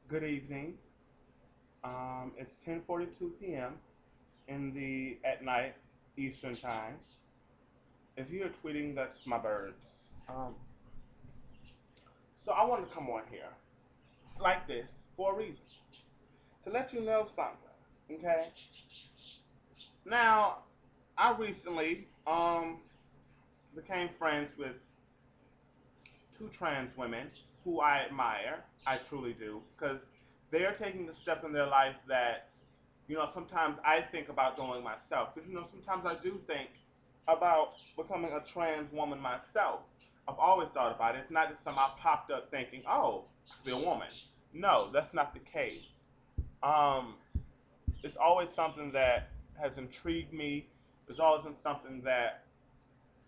Good evening. It's 10:42 p.m. in the at night Eastern time. If you're tweeting, that's my birds. Um, so I wanted to come on here like this for a reason to let you know something. Okay. Now, I recently became friends with two trans women who I admire. I truly do, because they are taking the step in their life that, sometimes I think about doing myself. Because, sometimes I do think about becoming a trans woman myself. I've always thought about it. It's not just something I popped up thinking, oh, I could be a woman. No, that's not the case. Um, it's always something that has intrigued me. It's always been something that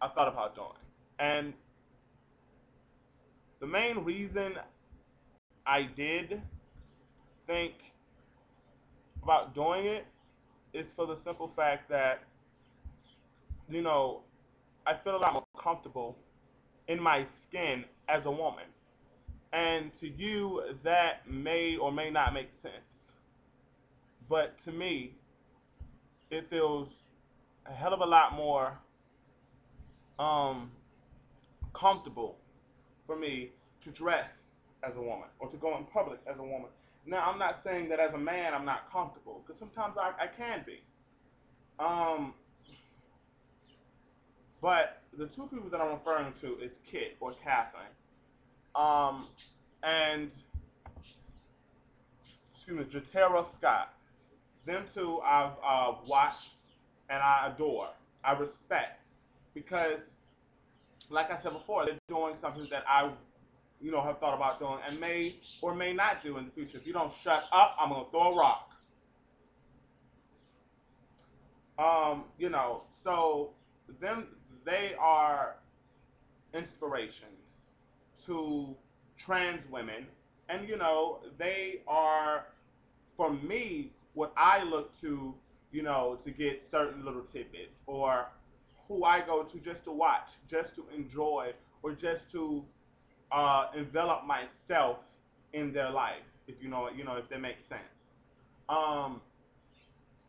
I thought about doing. And the main reason I did think about doing it is for the simple fact that, you know, I feel a lot more comfortable in my skin as a woman. And to you, that may or may not make sense. But to me, it feels a hell of a lot more um, comfortable for me to dress as a woman or to go in public as a woman. Now, I'm not saying that as a man I'm not comfortable, because sometimes I can be. Um, But the two people that I'm referring to is Kit or Catherine. Um, and excuse me, Jatera Scott. Them two I've watched and I adore. I respect because, like I said before, they're doing something that I, have thought about doing and may or may not do in the future. If you don't shut up, I'm gonna throw a rock. So them they are inspirations to trans women, and they are, for me, what I look to, to get certain little tidbits, or who I go to just to watch, just to enjoy, or just to envelop myself in their life, if if that makes sense. um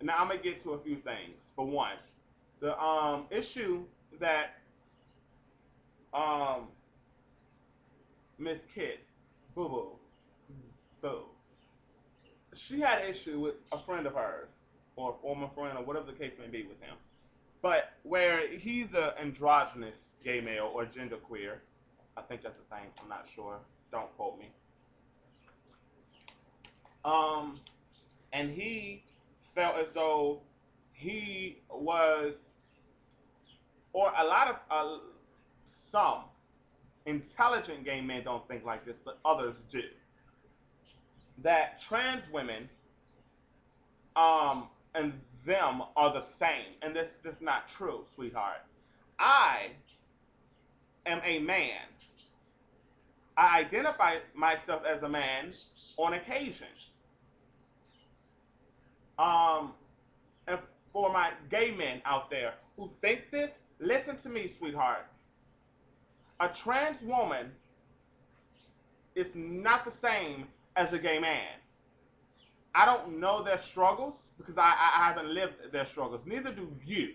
Now I'm gonna get to a few things. For one, the issue that um Miss Kit, Boo Boo, Boo, she had an issue with a friend of hers, or a former friend, or whatever the case may be with him. But where he's an androgynous gay male or genderqueer, I think that's the same. I'm not sure. Don't quote me. Um, and he felt as though he was, or a lot of some intelligent gay men don't think like this, but others do. That trans women and them are the same, and this is not true, sweetheart. I am a man. I identify myself as a man on occasion. Um, and for my gay men out there who think this, listen to me, sweetheart. A trans woman is not the same as a gay man. I don't know their struggles because I haven't lived their struggles. Neither do you.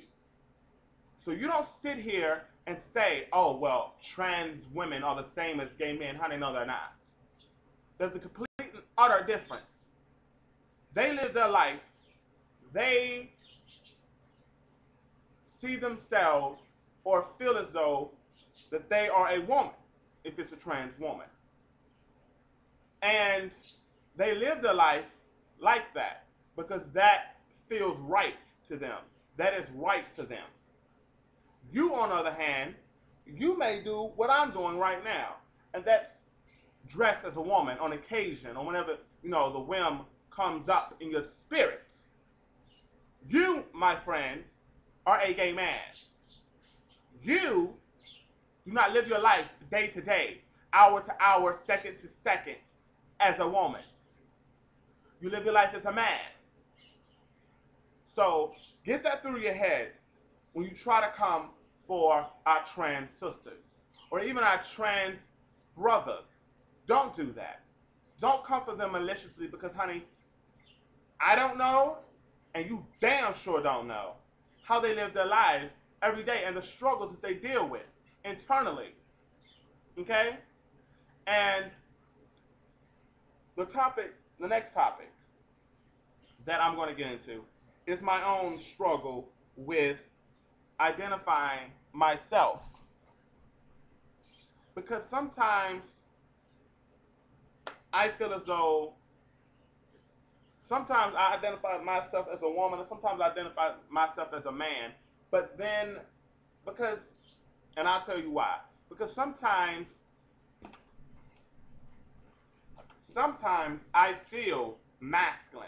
So you don't sit here and say, oh, well, trans women are the same as gay men. Honey, no, they're not. There's a complete and utter difference. They live their life. They see themselves or feel as though that they are a woman, if it's a trans woman. And they live their life like that because that feels right to them. That is right to them. You, on the other hand, you may do what I'm doing right now, and that's dress as a woman on occasion or whenever the whim comes up in your spirits. You, my friend, are a gay man. You do not live your life day to day, hour to hour, second to second as a woman. You live your life as a man. So get that through your head when you try to come for our trans sisters or even our trans brothers. Don't do that. Don't come for them maliciously because, honey, I don't know, and you damn sure don't know how they live their lives every day and the struggles that they deal with internally. Okay? And the next topic that I'm going to get into is my own struggle with identifying myself. Because sometimes I feel as though sometimes I identify myself as a woman and sometimes I identify myself as a man. But then, because, and I'll tell you why. Because sometimes I feel masculine.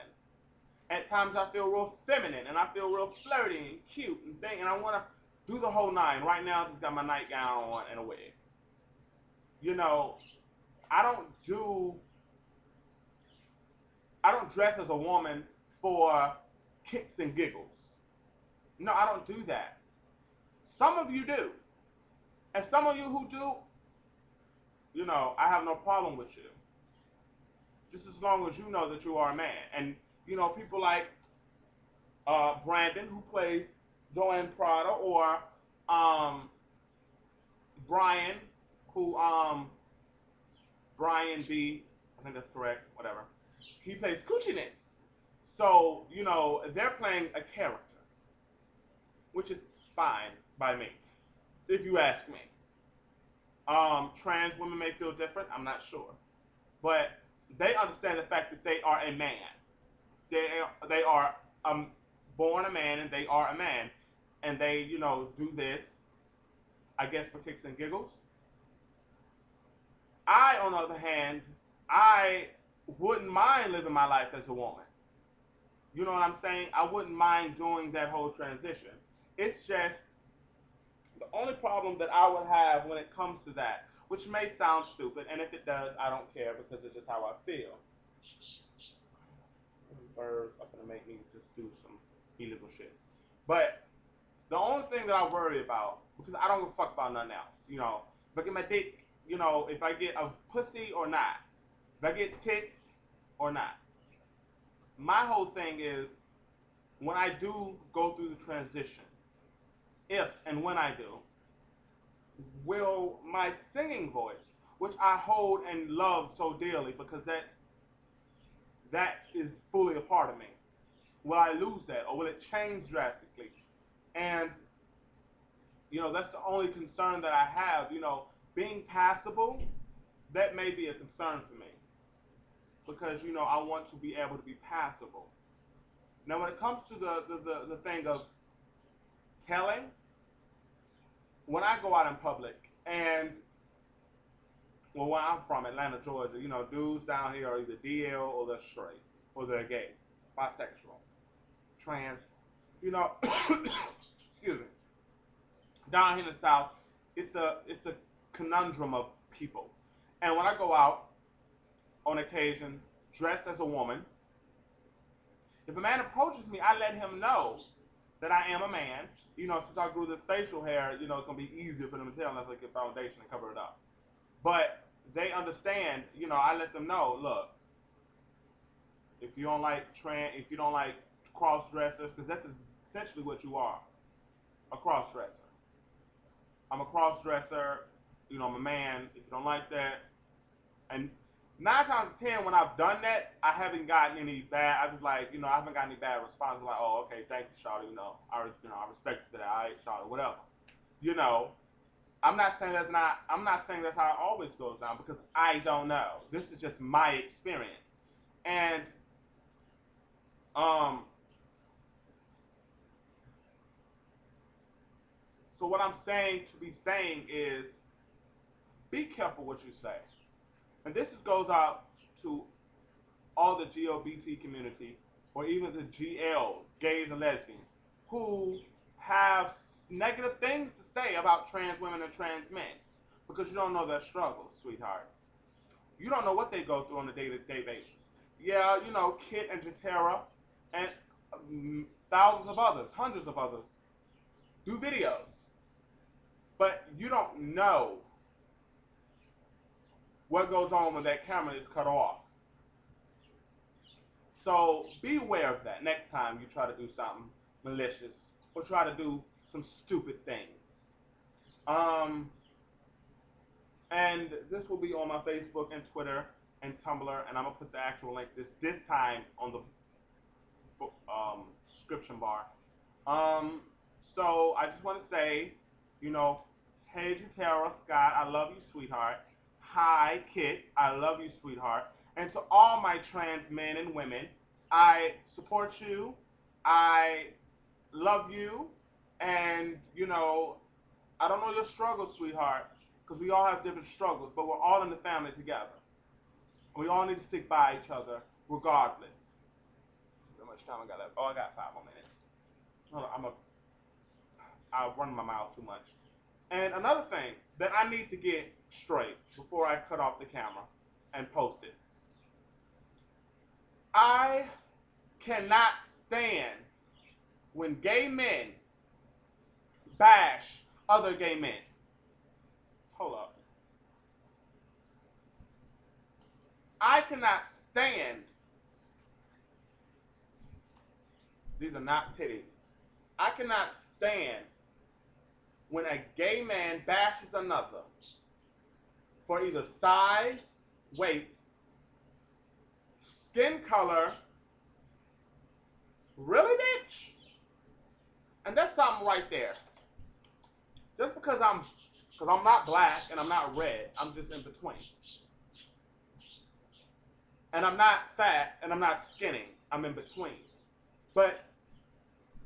At times I feel real feminine and I feel real flirty and cute and thing, and I want to do the whole nine. Right now, I just got my nightgown on and a wig. You know, I don't do I don't dress as a woman for kicks and giggles. No, I don't do that. Some of you do. And some of you who do, I have no problem with you. Just as long as you know that you are a man. And, people like Brandon, who plays Joanne Prada, or um, Brian, who, Brian B, I think that's correct, whatever. He plays Cucciness. So, they're playing a character, which is fine by me, if you ask me. Trans women may feel different, I'm not sure. But they understand the fact that they are a man. They are born a man and they are a man. And they, do this, I guess, for kicks and giggles. I, on the other hand, I wouldn't mind living my life as a woman. You know what I'm saying? I wouldn't mind doing that whole transition. It's just the only problem that I would have when it comes to that, which may sound stupid, and if it does, I don't care because it's just how I feel. Birds are gonna make me just do some illegal shit. But the only thing that I worry about, because I don't give a fuck about nothing else, if I get my dick, if I get a pussy or not, if I get tits or not. My whole thing is when I do go through the transition, if and when I do, will my singing voice, which I hold and love so dearly because that is fully a part of me, will I lose that or will it change drastically? And that's the only concern that I have. Being passable, that may be a concern for me because I want to be able to be passable. Now, when it comes to the thing of telling, when I go out in public and well, where I'm from, Atlanta, Georgia, dudes down here are either DL or they're straight or they're gay, bisexual, trans, you know, excuse me. Down here in the South, it's a conundrum of people. And when I go out on occasion dressed as a woman, if a man approaches me, I let him know that I am a man. Since I grew this facial hair, it's gonna be easier for them to tell unless I get foundation and cover it up. But they understand, I let them know, look, if you don't like cross dressers, because that's essentially what you are, a cross dresser. I'm a cross dresser. I'm a man. If you don't like that, and 9 times 10 when I've done that, I haven't gotten any bad. I was like, I haven't gotten any bad response. I'm like, oh, okay, thank you, Charlotte. I respect you for that. All right, Charlotte, whatever. You know, I'm not saying that's how it always goes down because I don't know. This is just my experience, and um, so what I'm saying to be saying is be careful what you say. And goes out to all the GLBT community or even the GL, gays and lesbians, who have negative things to say about trans women and trans men because you don't know their struggles, sweethearts. You don't know what they go through on a day-to-day basis. Yeah, Kit and Jatera and thousands of others, hundreds of others do videos, but you don't know what goes on when that camera is cut off. So be aware of that next time you try to do something malicious or try to do some stupid things. Um, and this will be on my Facebook and Twitter and Tumblr, and I'm gonna put the actual link this time on the description bar. Um, so I just want to say, you know, hey Jatera Scott, I love you, sweetheart. Hi Kit, I love you, sweetheart. And to all my trans men and women, I support you. I love you, and I don't know your struggles, sweetheart, because we all have different struggles, but we're all in the family together. We all need to stick by each other, regardless. How much time I got left? Oh, I got 5 more minutes. Hold on, I run my mouth too much. And another thing that I need to get straight before I cut off the camera and post this. I cannot stand when gay men bash other gay men. Hold up. I cannot stand, these are not titties. I cannot stand when a gay man bashes another for either size, weight, skin color. Really, bitch? And that's something right there. Just because I'm not black and I'm not red, I'm just in between. And I'm not fat and I'm not skinny, I'm in between. But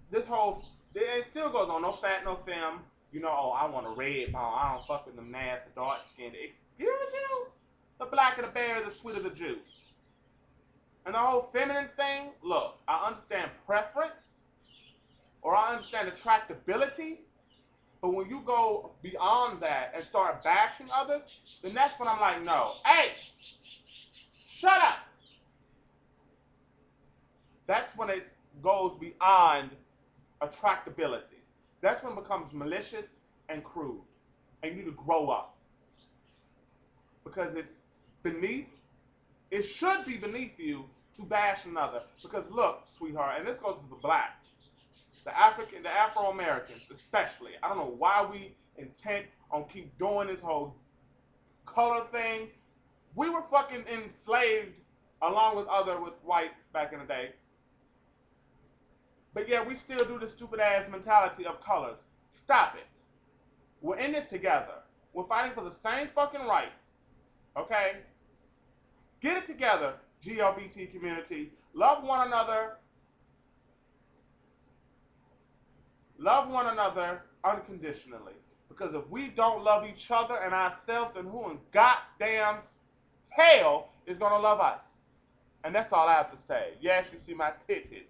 this whole, it still goes on, no fat, no femme. Oh, I want a red bone. I don't fuck with them nasty, dark skinned. Excuse you? The blacker the berry, the sweeter the juice. And the whole feminine thing, look, I understand preference or I understand attractability, but when you go beyond that and start bashing others, then that's when I'm like, no. Hey, shut up. That's when it goes beyond attractability. That's when it becomes malicious and crude. And you need to grow up. Because it should be beneath you to bash another. Because look, sweetheart, and this goes to the blacks, the Afro Americans especially. I don't know why we intent on keep doing this whole color thing. We were fucking enslaved along with whites back in the day. But yeah, we still do the stupid ass mentality of colors. Stop it. We're in this together. We're fighting for the same fucking rights. Okay? Get it together, GLBT community. Love one another. Love one another unconditionally. Because if we don't love each other and ourselves, then who in goddamn hell is going to love us? And that's all I have to say. Yes, you see my titties.